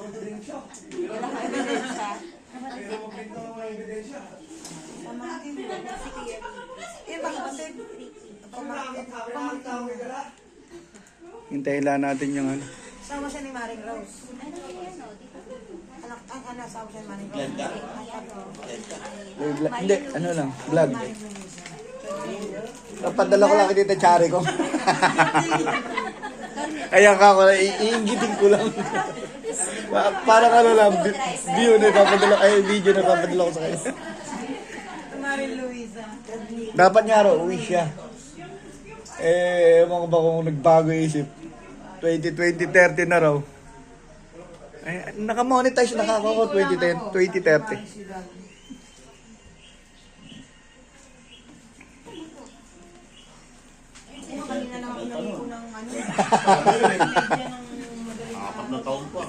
Wala ka ebidensya. Hintayin lang natin yung ano. Sama siya ni Maring Rose. Anak, sama siya ni Maring Rose. Hindi, ano lang, vlog. Napadala ko lang kita Chari ko. Ayan ka ko, iingitin ko lang. Parang ano lang, view na napadala, ay video na napadala ko sa kanya. Maring Luisa. Dapat nga raw, uwi siya. Ewan ko ba kung nagbago isip. 2030 na raw. Ay, nakamonetize na ako 2030. Kanina lang ako naligo ng ano. Apat na taon pa.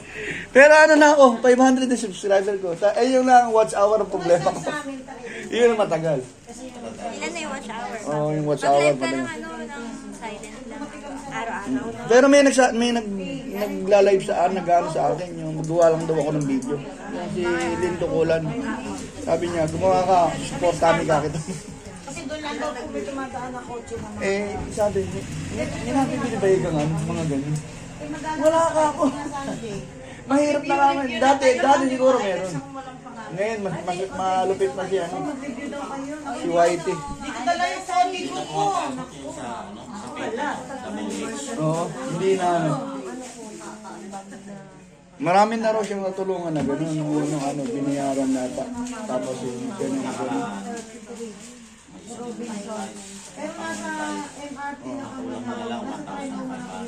Pero ano na ako, 500 na subscriber ko. Ayun lang ang watch hour ang problema ko. Yun ang matagal. Ilan na yung watch hour? Oo, yung watch hour Mag-live ka ng ano, ng silent lang. Araw-araw. Pero may nagla-live nag-ano sa akin, yung magawa lang daw ako ng video. Yung si Lindo Kulan. Sabi niya, gumawa ka, support kami ka kita. Kasi doon lang daw kung may tumataan na kotse naman. Sabi, hindi natin binibayigan mga ganyan. Wala ka ako. Mahirap na lang. Dati siguro meron. Ngayon, mas malupit na siya. Si Whitey. Hindi ko dala yung phone ko. Oo, hindi na ano. Marami na raw siyang natulungan na gano'n. Nung ano, binayaran na tapos yung gano'n. Pero nasa MRT na kami. Nasa tayo naman ako.